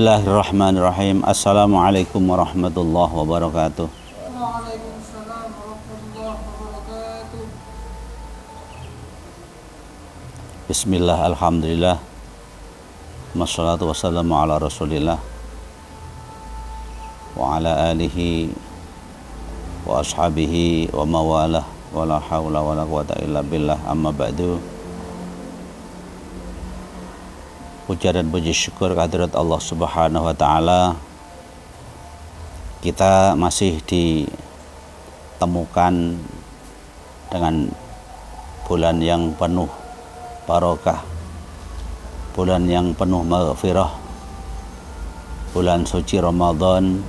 Bismillahirrahmanirrahim. Assalamualaikum warahmatullahi wabarakatuh. Waalaikumsalam warahmatullahi wabarakatuh. Bismillah, alhamdulillah, wassalatu wassalamu ala rasulillah wa ala alihi wa ashabihi wa mawalah wa la hawla wa la quwata illa billah, amma ba'du. Puja dan puji syukur kehadirat Allah Subhanahu wa ta'ala. Kita masih ditemukan dengan bulan yang penuh barokah, bulan yang penuh maghfirah, bulan suci Ramadan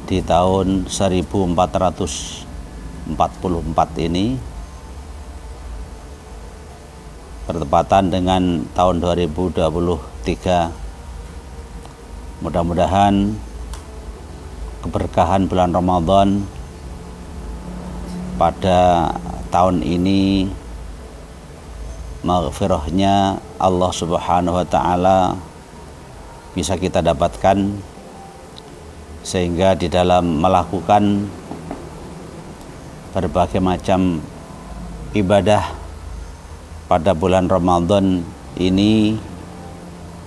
di tahun 1444 ini, bertepatan dengan tahun 2023. Mudah-mudahan keberkahan bulan Ramadan pada tahun ini, maghfirahnya Allah Subhanahu wa ta'ala bisa kita dapatkan, sehingga di dalam melakukan berbagai macam ibadah pada bulan Ramadan ini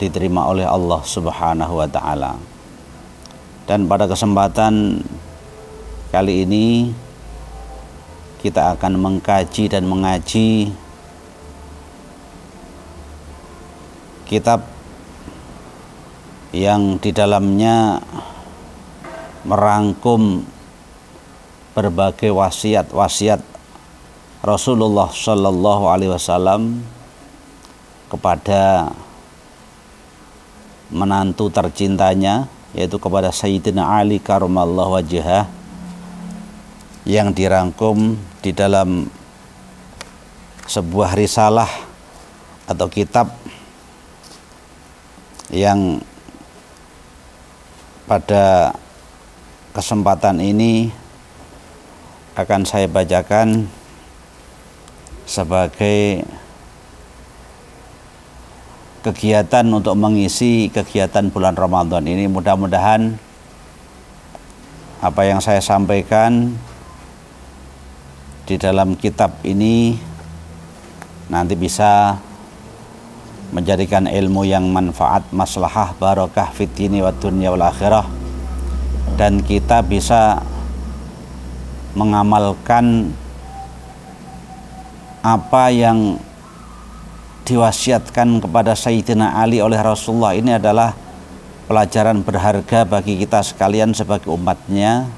diterima oleh Allah Subhanahu wa ta'ala. Dan pada kesempatan kali ini kita akan mengkaji dan mengaji kitab yang di dalamnya merangkum berbagai wasiat-wasiat Rasulullah Shallallahu Alaihi Wasallam kepada menantu tercintanya, yaitu kepada Sayyidina Ali karramallahu wajhah, yang dirangkum di dalam sebuah risalah atau kitab yang pada kesempatan ini akan saya bacakan sebagai kegiatan untuk mengisi kegiatan bulan Ramadan ini. Mudah-mudahan apa yang saya sampaikan di dalam kitab ini nanti bisa menjadikan ilmu yang manfaat, maslahah, barakah fid dini wad dunya wal akhirah, dan kita bisa mengamalkan apa yang diwasiatkan kepada Sayyidina Ali oleh Rasulullah. Ini adalah pelajaran berharga bagi kita sekalian sebagai umatnya,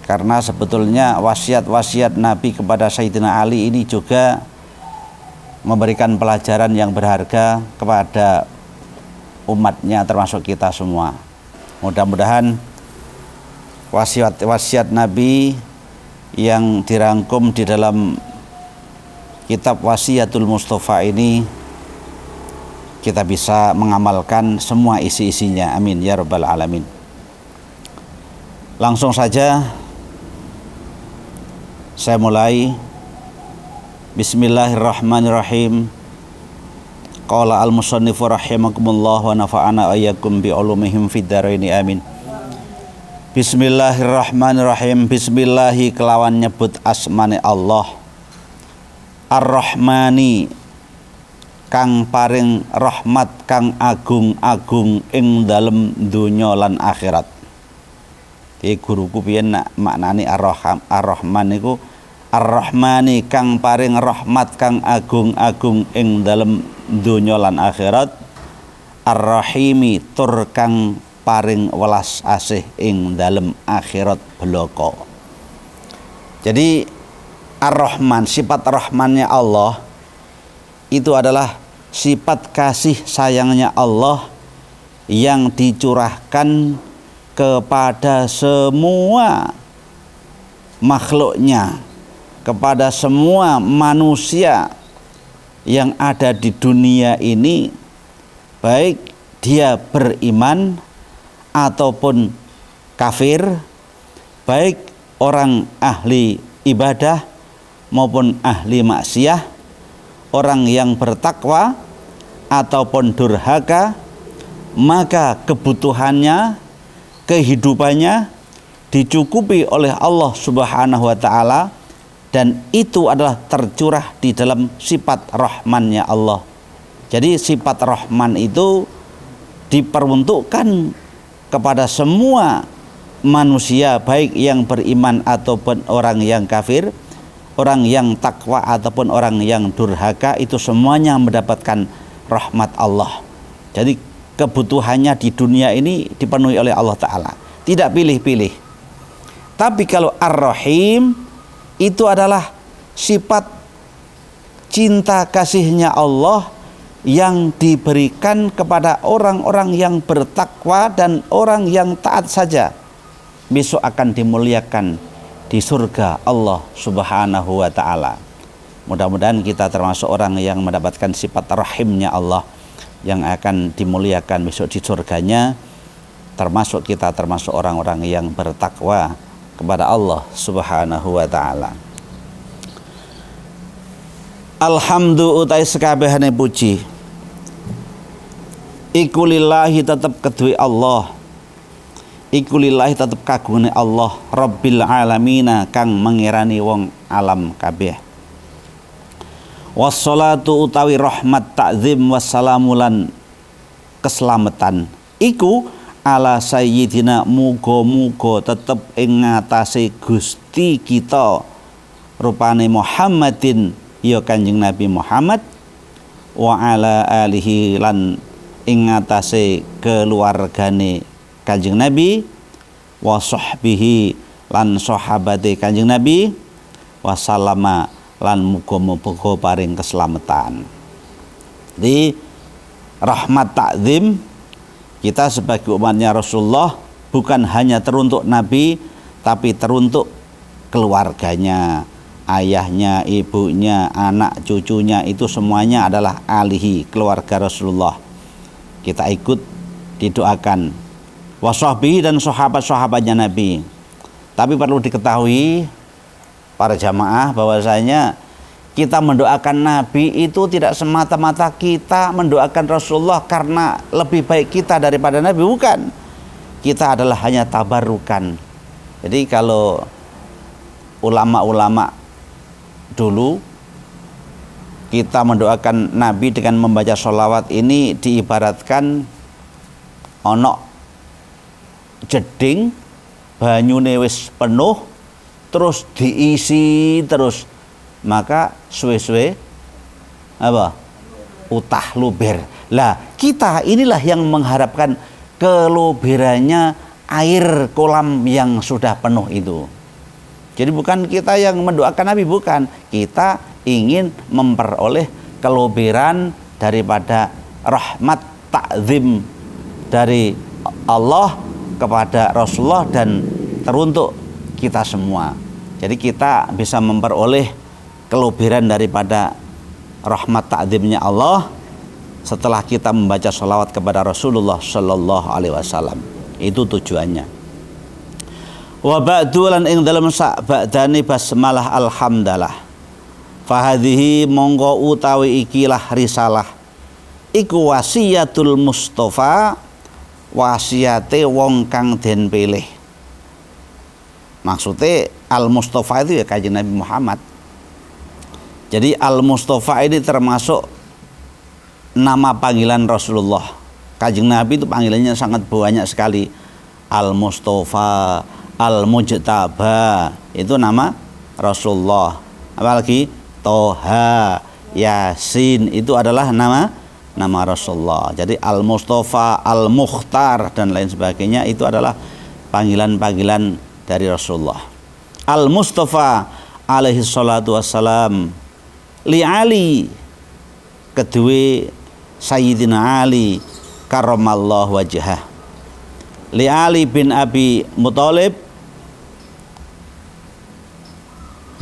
karena sebetulnya wasiat-wasiat Nabi kepada Sayyidina Ali ini juga memberikan pelajaran yang berharga kepada umatnya, termasuk kita semua. Mudah-mudahan wasiat Nabi yang dirangkum di dalam kitab Wasiatul Mustafa ini kita bisa mengamalkan semua isi-isinya. Amin ya rabbal alamin. Langsung saja saya mulai. Bismillahirrahmanirrahim. Qala al-musannifu rahimakumullah wa nafa'ana ayyakum bi ulumihim fid dharaini amin. Bismillahirrahmanirrahim. Bismillahi kelawan nyebut asmane Allah. Ar-Rahmani kang paring rahmat kang agung-agung ing dalem donya lan akhirat. Iki guruku piyen nak maknani Ar-Rahman niku Ar-Rahmani kang paring rahmat kang agung-agung ing dalem donya lan akhirat. Ar-Rahimi tur kang paring welas asih ing dalem akhirat bloko. Jadi Ar-Rahman, sifat rahmannya Allah itu adalah sifat kasih sayangnya Allah yang dicurahkan kepada semua makhluknya, kepada semua manusia yang ada di dunia ini, baik dia beriman ataupun kafir, baik orang ahli ibadah maupun ahli maksiat, orang yang bertakwa ataupun durhaka, maka kebutuhannya, kehidupannya dicukupi oleh Allah Subhanahu wa taala, dan itu adalah tercurah di dalam sifat Rahman-nya Allah. Jadi sifat Rahman itu diperuntukkan kepada semua manusia, baik yang beriman ataupun orang yang kafir, orang yang takwa ataupun orang yang durhaka, itu semuanya mendapatkan rahmat Allah. Jadi kebutuhannya di dunia ini dipenuhi oleh Allah Ta'ala, tidak pilih-pilih. Tapi kalau Ar-Rahim itu adalah sifat cinta kasihnya Allah yang diberikan kepada orang-orang yang bertakwa dan orang yang taat saja, besok akan dimuliakan di surga Allah Subhanahu wa ta'ala. Mudah-mudahan kita termasuk orang yang mendapatkan sifat rahimnya Allah yang akan dimuliakan besok di surganya, termasuk kita termasuk orang-orang yang bertakwa kepada Allah Subhanahu wa ta'ala. Alhamdulillah utai sekabehane puji iku lillahi tetep kedue Allah, iku lillahi tetep kagungane Allah, Rabbil alamina kang mengirani wong alam kabeh. Wassalatu utawi rahmat ta'zim wassalamulan keselamatan iku ala sayyidina, muga-muga tetep ing ngatasé Gusti kita rupane Muhammadin, ya Kanjeng Nabi Muhammad, wa ala alihi lan ing ngatasé keluargane Kanjeng Nabi, wa sahbihi lan sahabate Kanjeng Nabi, wa salama lan muga-muga paring keselamatan. Di rahmat takzim kita sebagai umatnya Rasulullah bukan hanya teruntuk Nabi, tapi teruntuk keluarganya, ayahnya, ibunya, anak, cucunya, itu semuanya adalah alihi, keluarga Rasulullah. Kita ikut didoakan. Wasahbihi dan sahabat-sahabatnya Nabi. Tapi perlu diketahui para jamaah bahwasanya kita mendoakan Nabi itu tidak semata-mata kita mendoakan Rasulullah karena lebih baik kita daripada Nabi, bukan. Kita adalah hanya tabarukan. Jadi kalau ulama-ulama dulu kita mendoakan Nabi dengan membaca sholawat ini diibaratkan ono jeding banyune wis penuh terus diisi terus, maka suwe-suwe apa? Utah luber. Lah kita inilah yang mengharapkan keluberannya air kolam yang sudah penuh itu. Jadi bukan kita yang mendoakan Nabi, bukan. Kita ingin memperoleh keluberan daripada rahmat takzim dari Allah kepada Rasulullah dan teruntuk kita semua. Jadi kita bisa memperoleh keluberan daripada rahmat takzimnya Allah setelah kita membaca sholawat kepada Rasulullah Sallallahu Alaihi Wasallam. Itu tujuannya. Wa ba'du lan ing dalem sak ba'dane basmalah alhamdalah. Fahadhihi monggo utawi ikilah risalah iku wasiyatul Mustafa, wasiate wong kang den pilih. Maksudnya Al-Mustafa itu ya Kanjeng Nabi Muhammad. Jadi Al-Mustafa ini termasuk nama panggilan Rasulullah. Kanjeng Nabi itu panggilannya sangat banyak sekali. Al-Mustafa, Al-Mujtaba, itu nama Rasulullah. Apalagi Toha, Yasin, itu adalah nama Rasulullah. Jadi Al-Mustafa, Al-Mukhtar dan lain sebagainya itu adalah panggilan-panggilan dari Rasulullah. Al-Mustafa alaihi salatu wassalam li Ali, kedua Sayyidina Ali karramallahu wajhah, li Ali bin Abi Muthalib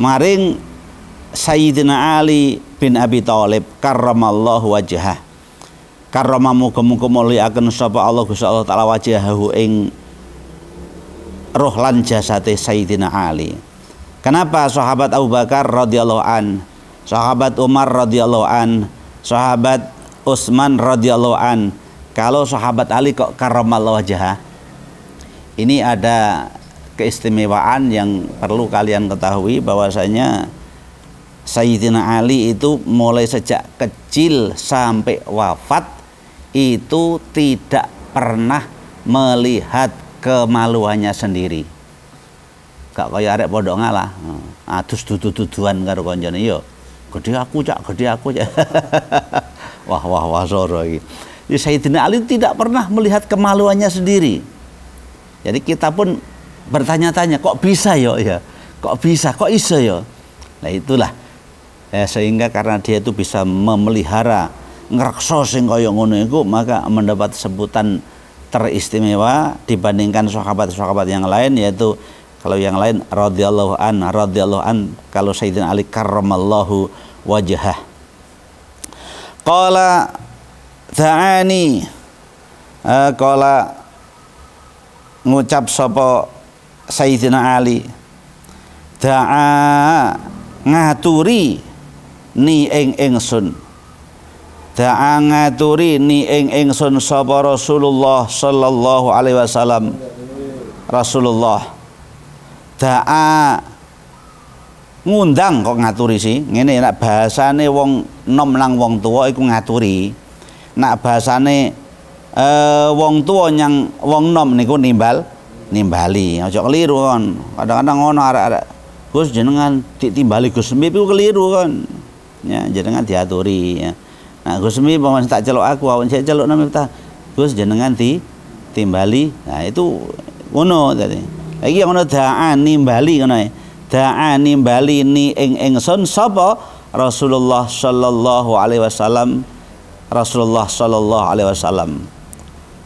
maring Sayyidina Ali bin Abi Thalib karramallahu wajhah. Karrama muga-muga muliaken sapa Allah Gusti Allah taala wajahahu ing roh lan jasate Sayyidina Ali. Kenapa sahabat Abu Bakar radhiyallahu an, sahabat Umar radhiyallahu an, sahabat Utsman radhiyallahu an Kalau sahabat Ali kok karramallahu wajhah, ini ada keistimewaan yang perlu kalian ketahui bahwasanya Sayyidina Ali itu mulai sejak kecil sampai wafat itu tidak pernah melihat kemaluannya sendiri. Gak kaya arek pondok ngalah. Adus dudu-duduan karo kancane yo. Gede aku cak. Wah soro iki. Jadi Sayyidina Ali tidak pernah melihat kemaluannya sendiri. Jadi kita pun bertanya-tanya, kok bisa yo ya? Kok bisa? Kok iso yo? Nah itulah sehingga karena dia itu bisa memelihara ngrekso sing kaya ngono iku, maka mendapat sebutan teristimewa dibandingkan sahabat-sahabat yang lain, yaitu kalau yang lain radhiyallahu an, kalau Sayyidina Ali karramallahu wajhah. Qala ta'ani, qala ngucap sapa Sayyidina Ali, da'a ngaturi ni ing ingsun, da'a ngaturi ni ing ingsun sapa Rasulullah sallallahu alaihi wasallam. Rasulullah da'a ngundang kok ngaturi sih ngene, nek bahasane wong nom nang wong tuwa iku ngaturi, nek bahasane wong tuwa nyang wong nom niku nimbali. Aja keliru kon, kadang-kadang ngono arek-arek, Gus jenengan ditimbali Gus Mip iku keliru kon. Ya jenengan diaturi ya. Nah Gus Mip paman tak celuk aku, awak sik celuk nang Miftah, Gus jenengan ditimbali. Nah itu ngono tadi. Iki ngono da'a nimbali ngono. Da'a nimbali ni ing ingsun sapa Rasulullah sallallahu alaihi wasallam. Rasulullah sallallahu alaihi wasallam.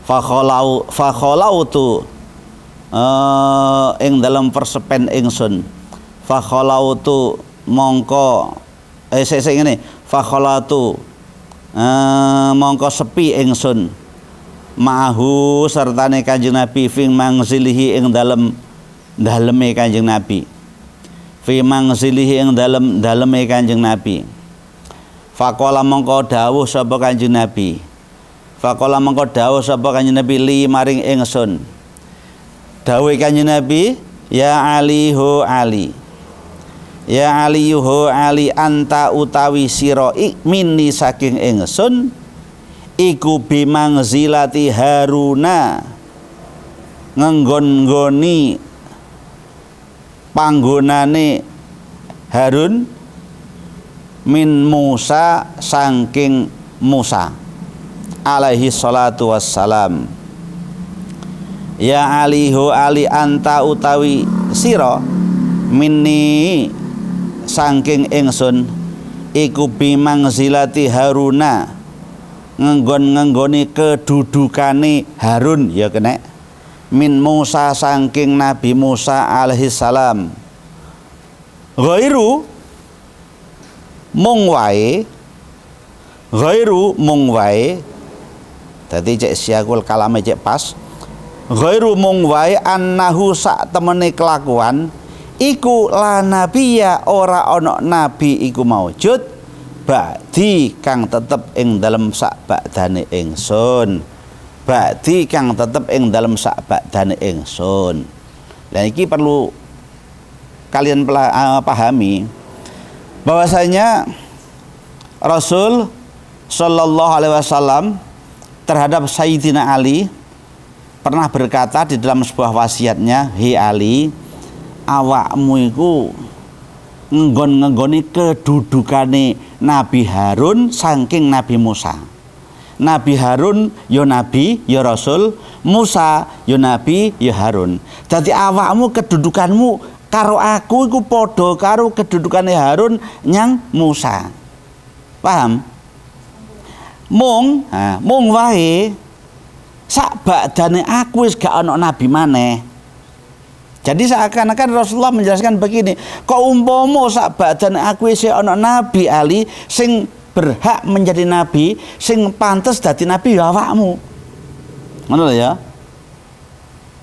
Fa khalautu ing dalam persepen ingsun. Fa khalautu mongko ngene, fa khalatu mongko sepi ingsun ma'ahu sertane Kanjeng Nabi fi mangzilihi ing daleme Kanjeng Nabi, fi mangzilihi ing daleme Kanjeng Nabi. Faqala mongko dawuh sapa Kanjeng Nabi, faqala mongko dawuh sapa Kanjeng Nabi li maring ingsun, dawuh Kanjeng Nabi, ya Ali ho Ali, ya Ali ho Ali, anta utawi sira minni saking ingsun iku bimangzilati Haruna, ngenggon-nggoni panggonane Harun, min Musa saking Musa alaihi salatu wassalam. Ya Ali ho Ali, anta utawi sira minni saking ingsun iku bimangzilati Haruna, ngenggon-ngenggoni kedudukane Harun ya kena, min Musa saking Nabi Musa alaihi salam. Ghairu mung wae dadi cek siakul kalame cek pas. Ghairu mung wae annahu sak temene kelakuan iku la nabiya ora ana nabi iku maujud ba'di kang tetep ing dalem sak ba'dane ingsun, ba'di kang tetep ing dalem sak ba'dane ingsun. Lah iki perlu kalian pahami bahwasanya Rasul sallallahu alaihi wasallam terhadap Sayyidina Ali pernah berkata di dalam sebuah wasiatnya, "Hei Ali, awakmu iku nggon-nggoni kedudukane Nabi Harun saking Nabi Musa. Nabi Harun ya nabi ya rasul, Musa ya nabi ya Harun. Dadi awakmu kedudukanmu karo aku iku padha karo kedudukane Harun nyang Musa." Paham? Mung wae sak badane aku wis gak ana nabi maneh. Jadi seakan-akan Rasulullah menjelaskan begini, kok umpama sak badane aku wis ana nabi Ali sing berhak menjadi nabi, sing pantes dadi nabi ya awakmu. Ngono lho ya.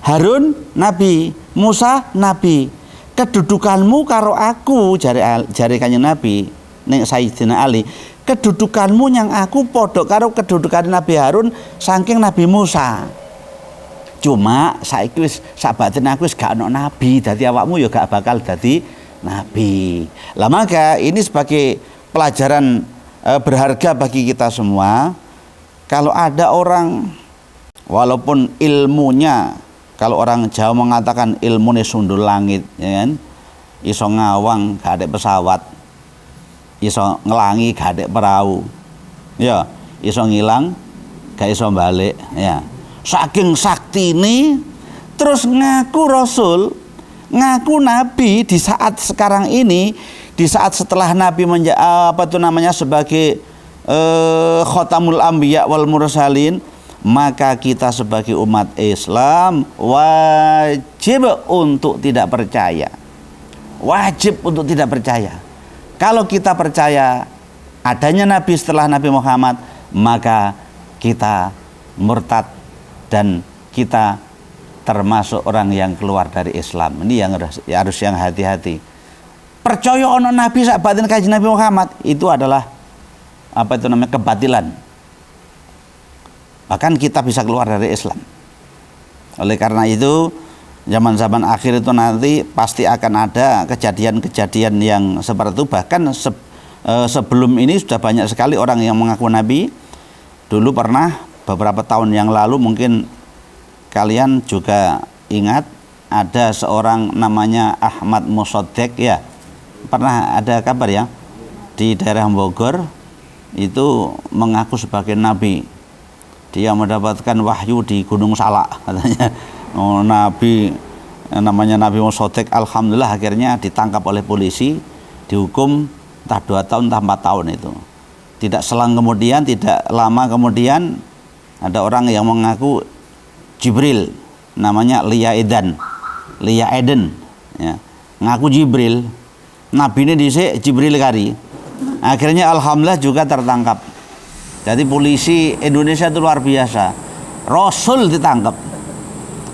Harun nabi, Musa nabi. Kedudukanmu karo aku jari Kanjeng Nabi. ning Sayyidina Ali, kedudukanmu yang aku podok karo kedudukan Nabi Harun saking Nabi Musa. Cuma saiki wis sak batin aku wis gak ono nabi, dadi awakmu ya gak bakal dadi nabi. Lah maka ini sebagai pelajaran berharga bagi kita semua. Kalau ada orang walaupun ilmunya, kalau orang Jawa mengatakan ilmune sundul langit, ya kan? Iso ngawang gak ada pesawat, iso ngelangi gak ada perahu, ya iso ngilang gak iso balik, ya saking sakti ini terus ngaku rasul, ngaku nabi di saat sekarang ini, di saat setelah nabi sebagai khotamul anbiya wal mursalin, maka kita sebagai umat Islam wajib untuk tidak percaya. Wajib untuk tidak percaya. Kalau kita percaya adanya nabi setelah Nabi Muhammad, maka kita murtad dan kita termasuk orang yang keluar dari Islam. Ini yang harus yang hati-hati. Percaya ono nabi sak batin kanjeng Nabi Muhammad itu adalah kebatilan. Bahkan kita bisa keluar dari Islam. Oleh karena itu zaman-zaman akhir itu nanti pasti akan ada kejadian-kejadian yang seperti itu. Bahkan sebelum ini sudah banyak sekali orang yang mengaku nabi. Dulu pernah beberapa tahun yang lalu, mungkin kalian juga ingat, ada seorang namanya Ahmad Mosodek, ya pernah ada kabar ya, di daerah Bogor itu mengaku sebagai nabi. Dia mendapatkan wahyu di Gunung Salak katanya. Nabi namanya Nabi Mosodek, alhamdulillah akhirnya ditangkap oleh polisi, dihukum entah 2 tahun entah 4 tahun itu. Tidak selang kemudian, tidak lama kemudian ada orang yang mengaku Jibril, namanya Lia Eden, ya, ngaku Jibril. Nabi ini dhisik Jibril kari. Akhirnya alhamdulillah juga tertangkap. Jadi polisi Indonesia itu luar biasa. Rasul ditangkap,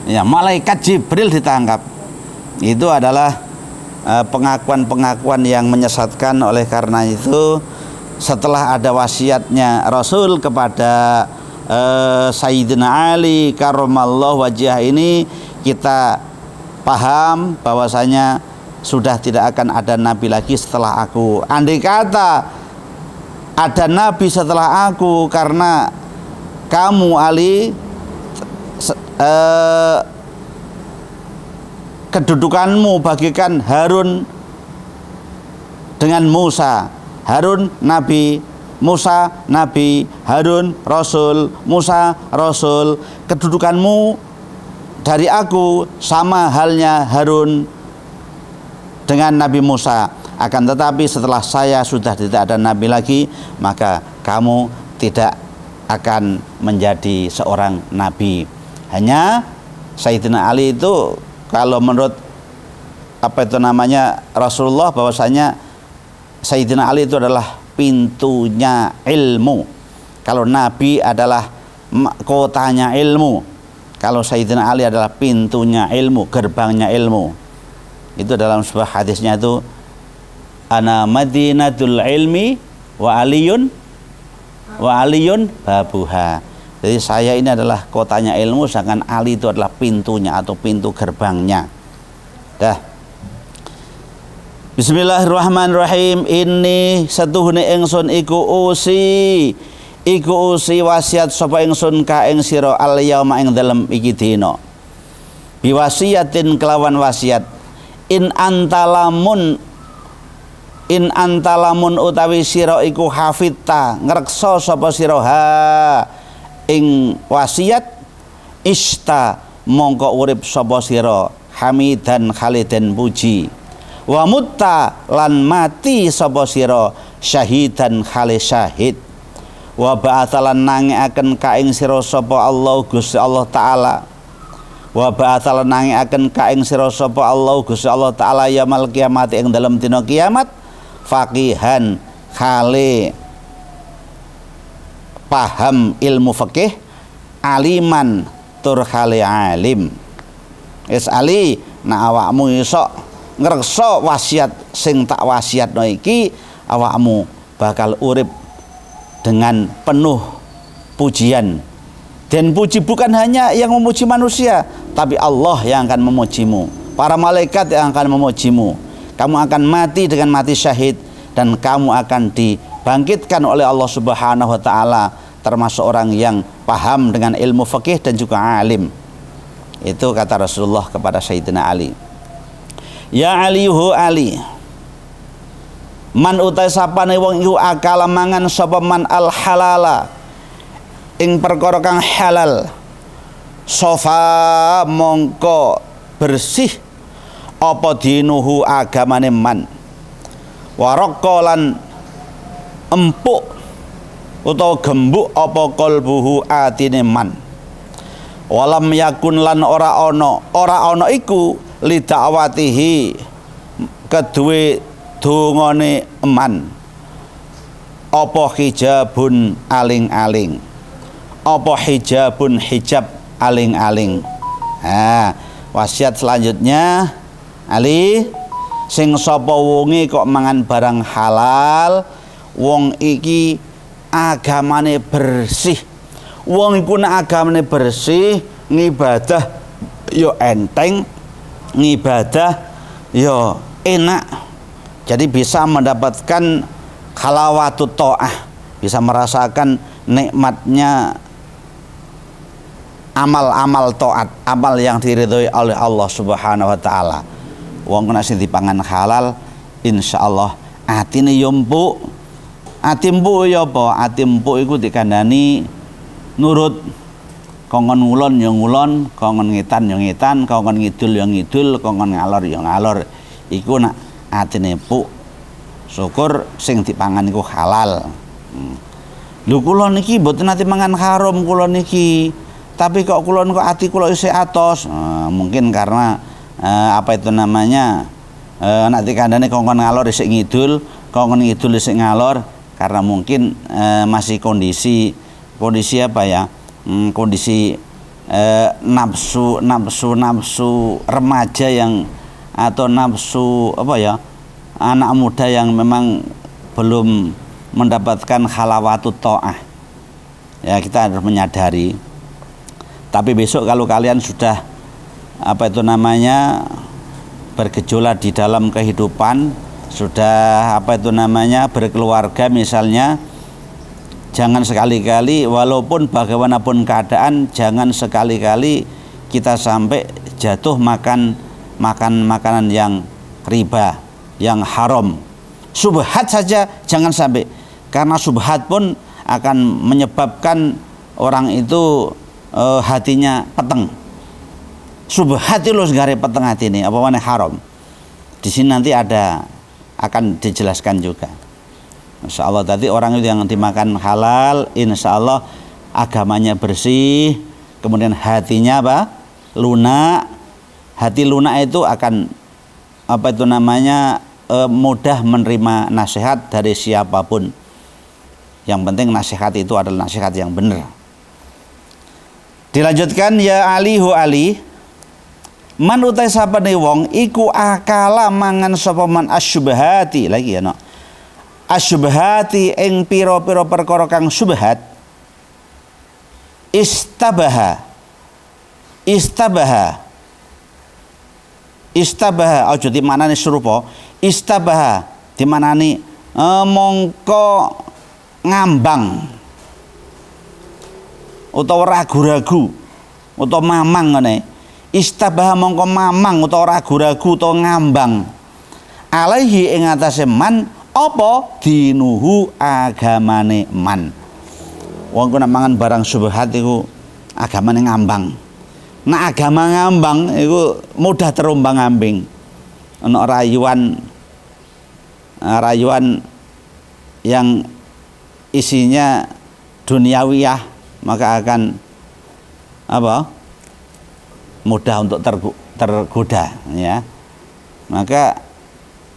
ya, malaikat Jibril ditangkap. Itu adalah pengakuan-pengakuan yang menyesatkan. Oleh karena itu, setelah ada wasiatnya Rasul kepada Sayyidina Ali karramallahu wajhah ini, kita paham bahwasanya sudah tidak akan ada nabi lagi setelah aku. Andai kata ada nabi setelah aku, karena kamu Ali kedudukanmu bagikan Harun dengan Musa. Harun nabi, Musa nabi, Harun rasul, Musa rasul. Kedudukanmu dari aku sama halnya Harun dengan Nabi Musa. Akan tetapi setelah saya sudah tidak ada nabi lagi, maka kamu tidak akan menjadi seorang nabi. Hanya Sayyidina Ali itu, kalau menurut Rasulullah, bahwasanya Sayyidina Ali itu adalah pintunya ilmu. Kalau nabi adalah kotanya ilmu, kalau Sayyidina Ali adalah pintunya ilmu, gerbangnya ilmu. Itu dalam sebuah hadisnya itu, ana madinatul ilmi wa aliyun babuha. Jadi saya ini adalah kotanya ilmu, sedangkan Ali itu adalah pintunya atau pintu gerbangnya. Dah. Bismillahirrahmanirrahim. Ini setuhune ingsun iku usi wasiat sapa ingsun ka ing sira al yauma ing dalem iki dina. Biwasiatin kelawan wasiat. In antalamun utawi sira iku hafidta ngreksa sapa sira ha ing wasiat, ista mongko urip sapa sira hamidan khaliden puji, wa mutta lan mati sapa sira syahidan khali syahid, wa ba'atalan nangiaken ka ing sira sapa Allah Gusti Allah taala, wa ba'atalan nangiaken ka ing sira sapa Allah Gusti Allah taala yaumul kiamat ing dalem dina kiamat, faqihan khali paham ilmu fikih, aliman tur khali alim. Wis Ali, nek awakmu iso ngreksa wasiat sing tak wasiatno iki, awakmu bakal urip dengan penuh pujian. Dan puji bukan hanya yang memuji manusia, tapi Allah yang akan memujimu, para malaikat yang akan memujimu. Kamu akan mati dengan mati syahid, dan kamu akan dibangkitkan oleh Allah Subhanahu wa taala termasuk orang yang paham dengan ilmu fikih dan juga alim. Itu kata Rasulullah kepada Sayyidina Ali. Ya Alihu Ali, man utai sapane wong iku akala mangan sapa man al halala ing perkara kang halal, sofa mongko bersih apa dinuhu agamane man, warokolan empuk utawa gembuk apa qalbuhu atine man, walam yakun lan ora ana iku lidawatihi kedue dongane man apa hijabun aling-aling, apa hijabun hijab aling-aling. Nah, wasiat selanjutnya Ali, sing sapa wonge kok mangan barang halal, wong iki agamane bersih. Wong iku nek agamane bersih, ngibadah yo enteng, ngibadah yo enak. Jadi bisa mendapatkan halawatut ta'ah, bisa merasakan nikmatnya amal-amal taat, amal yang diridhoi oleh Allah Subhanahu wa taala. Wong kena sing dipangan halal, insyaallah atine yo empuk. Ati empuk ya apa? Ati empuk iku dikandani nurut. Kongkon ngulon ya ngulon, kongkon ngetan ya ngetan, kongkon ngidul ya ngidul, kongkon ngalor ya ngalor. Iku nak atine empuk. Syukur sing dipangan iku halal. Lho kula niki mboten nate mangan haram kula niki. Tapi kok kula kok ati kula isih atos. Mungkin karena apa itu namanya? Nek dikandani kongkon ngalor isih ngidul, kongkon ngidul isih ngalor karena mungkin masih kondisi apa ya? Kondisi nafsu remaja yang atau nafsu apa ya? Anak muda yang memang belum mendapatkan halawatut ta'ah. Ya, kita harus menyadari. Tapi besok kalau kalian sudah apa itu namanya bergejolak di dalam kehidupan, sudah apa itu namanya berkeluarga misalnya, jangan sekali-kali walaupun bagaimanapun keadaan, jangan sekali-kali kita sampai jatuh makan makanan yang riba, yang haram. Subhat saja jangan sampai, karena subhat pun akan menyebabkan orang itu hatinya peteng. Subhat itu segare peteng hati ini, apa mana haram. Di sini nanti akan dijelaskan juga. Insya Allah tadi orang itu yang dimakan halal, insya Allah agamanya bersih, kemudian hatinya apa? Lunak. Hati lunak itu akan apa itu namanya mudah menerima nasihat dari siapapun. Yang penting nasihat itu adalah nasihat yang benar. Dilanjutkan, ya alihu ali, man utai sapane wong iku akala mangan sapa man asyubhati, lagi ya no. Asyubhati ing pira-pira perkara kang subhat, istabaha aja dimanani serupa. Istabaha dimanani mongko ngambang utawa ragu-ragu utawa mamang ngene. Istabaha mongko mamang utawa ragu-ragu utawa ngambang alaihi ing atase man apa dinuhu agamane man. Wong ku nek mangan barang subhat iku agamane ngambang. Nek agama ngambang iku mudah terombang-ambing. Ana rayuan yang isinya duniawiyah, maka akan apa? Mudah untuk tergoda, ya. Maka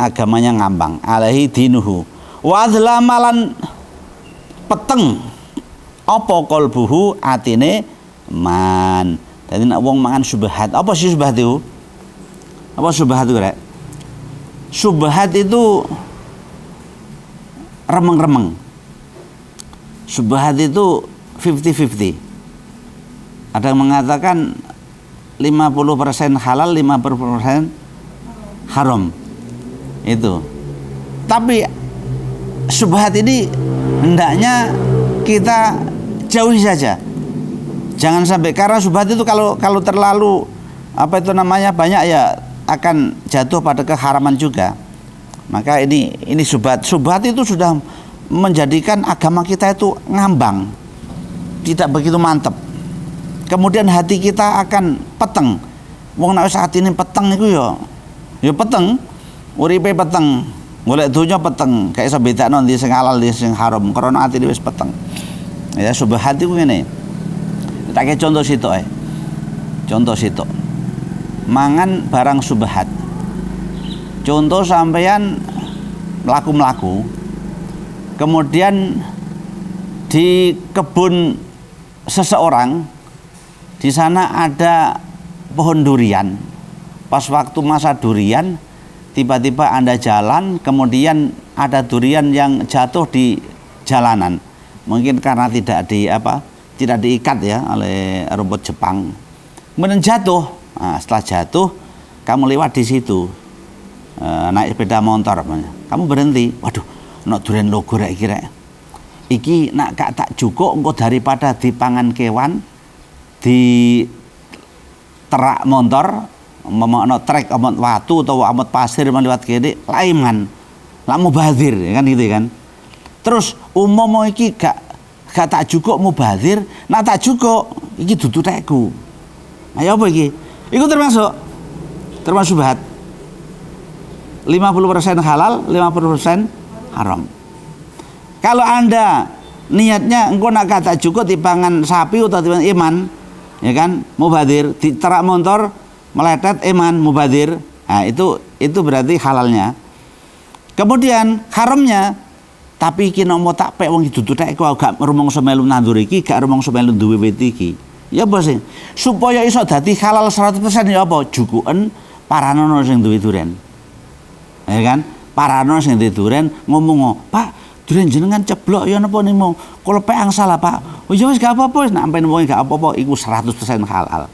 agamanya ngambang. Alaihi dinuhu wa adlamalan peteng apa qalbuhu atine man. Jadi nak wong mangan subhat. Apa sih subhat itu? Apa subhat itu, Rek? Subhat itu remeng-remeng. Subhat itu 50-50. Ada yang mengatakan 50% halal, 50% haram. Itu. Tapi subhat ini hendaknya kita jauhi saja. Jangan sampai, karena subhat itu kalau terlalu banyak ya akan jatuh pada keharaman juga. Maka ini subhat itu sudah menjadikan agama kita itu ngambang, tidak begitu mantap. Kemudian hati kita akan peteng. Wong nek saat ini peteng iku ya peteng, uripe peteng, golek donya peteng, kayak iso bedakno ndi sing halal ndi sing haram, karena atine wis peteng. Ya subhat iku ngene. Tak kayak contoh sitok Contoh sitok. Mangan barang subhat. Contoh sampeyan mlaku-mlaku. Kemudian di kebun seseorang, di sana ada pohon durian. Pas waktu masa durian, tiba-tiba Anda jalan, kemudian ada durian yang jatuh di jalanan. Mungkin karena tidak diikat ya oleh rumput Jepang. Kemudian jatuh. Nah, setelah jatuh, kamu lewat di situ, naik sepeda motor, kamu berhenti. Waduh, nak durian logo rek iki rek. Iki nak gak tak cukup engko daripada dipangan kewan, di terak motor, ana trek amot watu atau amot pasir lewat kene, laiman. Lah mubazir kan gitu kan. Terus umpama iki gak tak cukup mubazir, nak tak cukup iki dudu tekku. Ayo apa iki? Iku termasuk subhat. 50% halal, 50% haram. Kalau Anda niatnya engko nak tak cukup dipangan sapi atau dipangan iman, ya kan? Mubazir, diterak motor meletet iman mubazir. Nah, itu berarti halalnya. Kemudian haramnya, tapi iki nek mau tak pek wong dudu tekku gak rumangsa melu nandur iki, gak rumangsa melu duwe wit iki. Ya apa sih? Supaya iso dadi halal 100% ya apa? Jukuken paranono sing duwe duren. Ya kan? Paranono sing duwe duren ngomong, "Pak, duren jenengan ceblok ya napa nimo? Kalau pek angsal Pak." Oh ya wis gak apa-apa, nek ampen wong gak apa-apa iku 100% halal.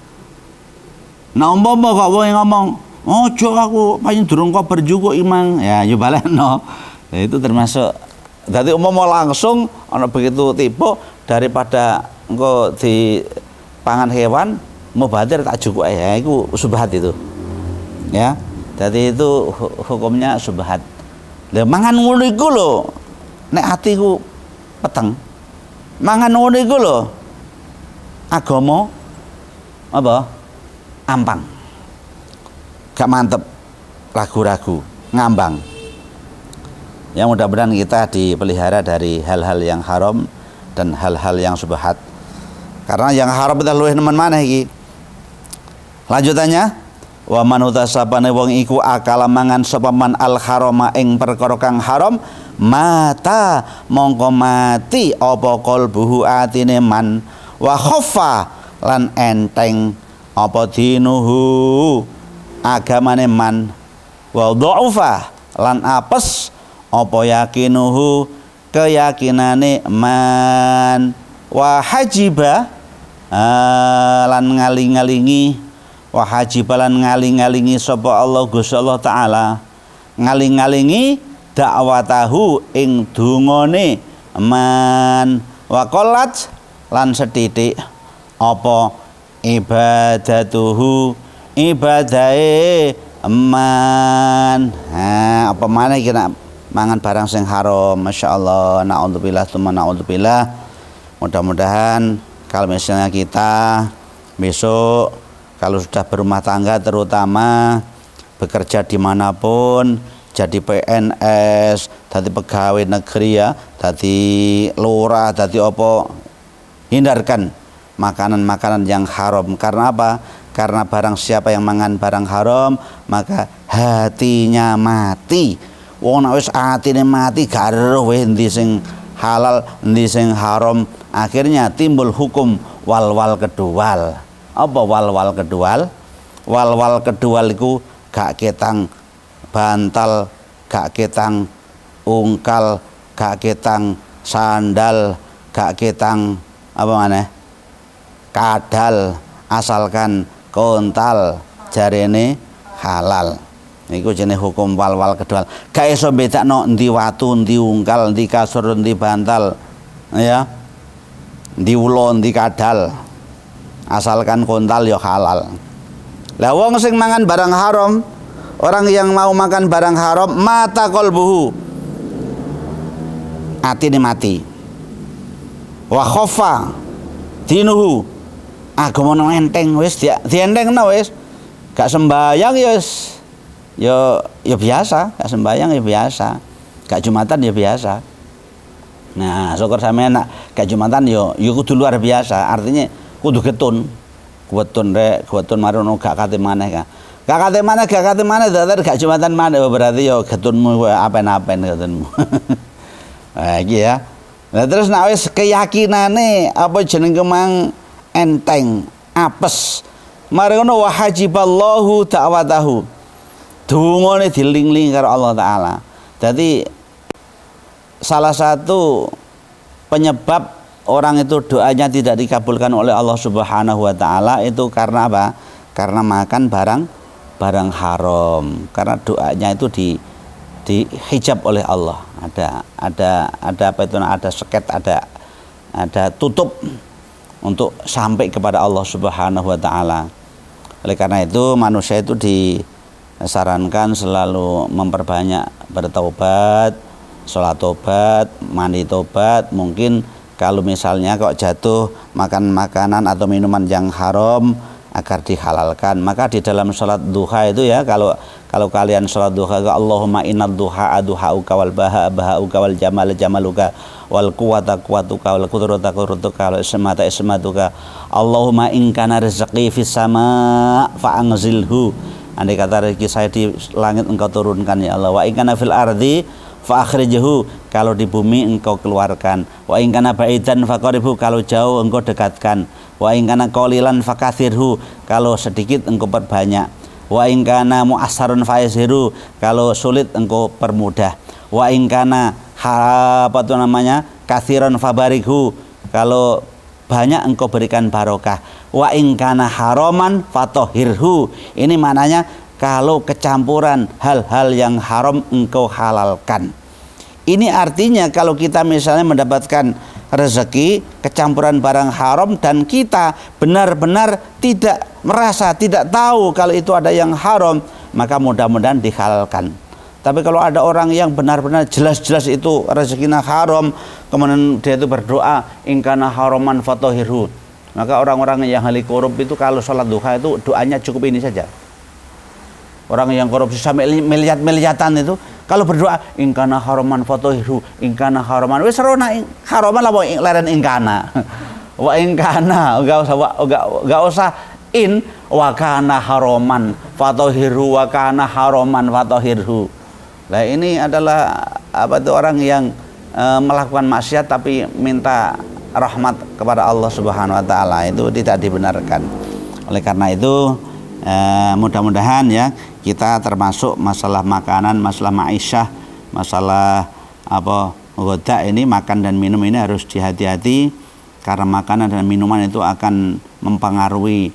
Nah umpama kok wong ngomong, "Ojo aku paling durung kok berjuku imang." Ya yo balekno. Ya itu termasuk. Dadi umpama langsung ana begitu tipe daripada engko di pangan hewan mubazir tak cukup ya itu subhat itu. Ya. Jadi itu hukumnya subhat. Lah mangan ngono iku lho. Nek atiku peteng. Mangan ngono iku lho. Agama apa? Ampang. Gak mantep. Ragu-ragu, ngambang. Ya mudah-mudahan kita dipelihara dari hal-hal yang haram dan hal-hal yang subhat. Karena yang haram kita luwih nemen maneh iki. Lanjutannya, wa man utasapane wong iku akala mangan sapa man al harama ing perkara kang haram, mata mongko mati apa qalbuhu atine man, wa khaffa lan enteng apa dinuhu agamane man, wa dha'ufa lan apes apa yakinuhu keyakinane man, wa hajiba lan ngaling-ngalingi wa hajibalan ngaling-ngalingi sapa Allah Gusti Allah taala ngaling-ngalingi dakwatahu ing dungane man, wa qallat lan setitik apa ibadatuhu ibadahe man. Apa maneh kena mangan barang sing haram, masyaallah, naudzubillah tsumma naudzubillah. Mudah-mudahan kalau misalnya kita besok kalau sudah berumah tangga, terutama bekerja dimanapun, jadi PNS, jadi pegawai negeri ya, jadi lurah, jadi apa, hindarkan makanan-makanan yang haram. Karena apa? Karena barang siapa yang mangan barang haram, maka hatinya mati. Wong nek wis atine mati gak eruh endi sing halal, endi sing haram. Akhirnya timbul hukum wal-wal kedual. Apa wal-wal kedual? Wal-wal kedual iku gak ketang bantal, gak ketang ungkal, gak ketang sandal, gak ketang apa maneh? Kadal, asalkan kontal jarene halal. Iku jenenge hukum wal kedal. Gak iso bedakno endi watu, endi ungkal, endi kasur, endi bantal. Ya. Endi ula, endi kadal. Asalkan kontal ya halal. Lah wong sing mangan barang haram, orang yang mau makan barang haram, mata qalbuhu. Atine mati. Wa khofa dinuhu. Agama enteng wis dientengno wis. Gak sembayang ya wis ya biasa, gak sembayang ya biasa. Gak Jumatan ya biasa. Nah, syukur sampeyan nak gak Jumatan ya kudu luar biasa. Artinya kudu getun marono gak kate maneh ka. Gak kate maneh datar gak Jumatan maneh berarti ya getunmu apen-apen getunmu. Nah, iki ya. Nah, terus nek wis keyakinane apa jenenge mang enteng, apes. Mari ngono wa hajiballahu ta'watahu. Dungane dilingling karo Allah taala. Dadi salah satu penyebab orang itu doanya tidak dikabulkan oleh Allah Subhanahu wa taala itu karena apa? Karena makan barang haram. Karena doanya itu dihijab oleh Allah. Ada apa itu? Ada seket, ada tutup untuk sampai kepada Allah Subhanahu wa taala. Oleh karena itu manusia itu disarankan selalu memperbanyak bertaubat, sholat tobat, mandi tobat. Mungkin kalau misalnya kok jatuh makan makanan atau minuman yang haram agar dihalalkan, maka di dalam sholat duha itu ya, kalau kalian sholat duha, Allahumma innad duha duhauka wal bahauka wal jamaluka wal quwata quwatuka wal qudrata qudratuka wal ismata ismatuka, Allahumma in kana rizqi fis sama fa anzilhu. Andai kata rezeki saya di langit engkau turunkan ya Allah. Wa in kana fil ardi fa akhrijhu, kalau di bumi engkau keluarkan. Wa in kana ba'idan faqribhu, kalau jauh engkau dekatkan. Wa in kana qalilan fakathirhu, kalau sedikit engkau perbanyak. Wa in kana mu'assarun fayazhiru, kalau sulit engkau permudah. Wa in kana kathiran fabarikhu, kalau banyak engkau berikan barokah. Wa in kana haraman fatahhirhu, ini maknanya kalau kecampuran hal-hal yang haram engkau halalkan. Ini artinya kalau kita misalnya mendapatkan rezeki kecampuran barang haram dan kita benar-benar tidak merasa, tidak tahu kalau itu ada yang haram, maka mudah-mudahan dihalalkan. Tapi kalau ada orang yang benar-benar jelas-jelas itu rezekinya haram, kemudian dia itu berdoa ingkana haraman fatahhirhu, maka orang-orang yang ahli korup itu kalau sholat duha itu doanya cukup ini saja. Orang yang korupsi sampai miliatan itu kalau berdoa ingkana haraman fatahhirhu, ingkana haraman wis rona haraman lah leren ingkana. Wa ingkana enggak usah in wa kana haraman fatahhirhu wa kana haraman fatahhirhu. Nah, ini adalah apa itu orang yang melakukan maksiat tapi minta rahmat kepada Allah Subhanahu wa taala, itu tidak dibenarkan. Oleh karena itu mudah-mudahan ya kita termasuk masalah makanan, masalah ma'isyah, masalah apa ghoda ini, makan dan minum ini harus dihati-hati, karena makanan dan minuman itu akan mempengaruhi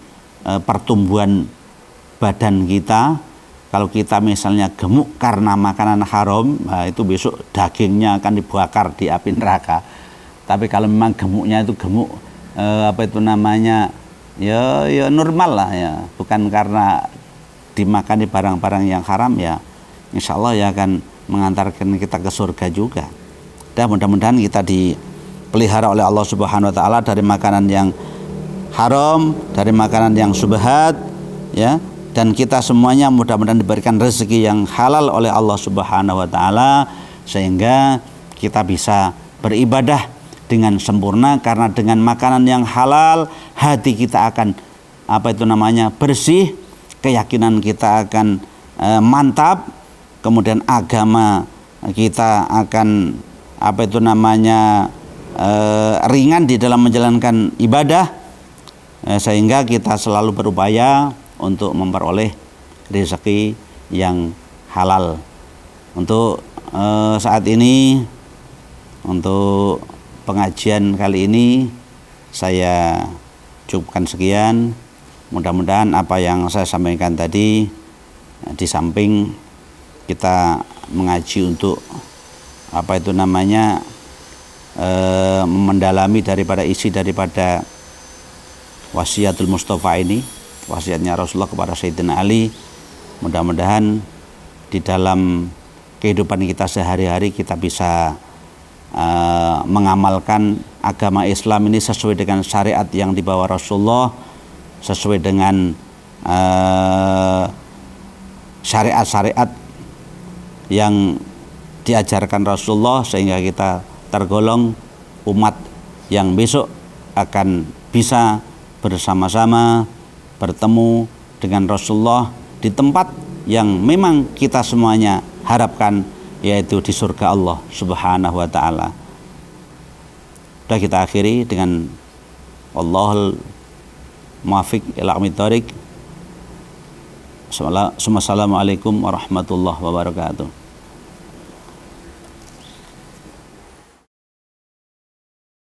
pertumbuhan badan kita. Kalau kita misalnya gemuk karena makanan haram, nah itu besok dagingnya akan dibakar di api neraka. Tapi kalau memang gemuknya itu gemuk apa itu namanya ya normal lah ya, bukan karena dimakan di barang-barang yang haram, ya insya Allah ya akan mengantarkan kita ke surga juga. Dan mudah-mudahan kita dipelihara oleh Allah Subhanahu wa taala dari makanan yang haram, dari makanan yang syubhat ya, dan kita semuanya mudah-mudahan diberikan rezeki yang halal oleh Allah Subhanahu wa taala sehingga kita bisa beribadah dengan sempurna, karena dengan makanan yang halal hati kita akan apa itu namanya bersih, keyakinan kita akan mantap, kemudian agama kita akan apa itu namanya ringan di dalam menjalankan ibadah, sehingga kita selalu berupaya untuk memperoleh rezeki yang halal. Untuk saat ini Untuk pengajian kali ini saya cukupkan sekian. Mudah-mudahan apa yang saya sampaikan tadi, di samping kita mengaji untuk mendalami daripada isi daripada wasiatul Mustafa ini, wasiatnya Rasulullah kepada Sayyidina Ali. Mudah-mudahan di dalam kehidupan kita sehari-hari kita bisa mengamalkan agama Islam ini sesuai dengan syariat yang dibawa Rasulullah, sesuai dengan syariat-syariat yang diajarkan Rasulullah, sehingga kita tergolong umat yang besok akan bisa bersama-sama bertemu dengan Rasulullah di tempat yang memang kita semuanya harapkan, yaitu di surga Allah Subhanahu wa taala. Sudah kita akhiri dengan Wallahul muwaffiq ila aqwamit thoriq. Assalamualaikum warahmatullahi wabarakatuh.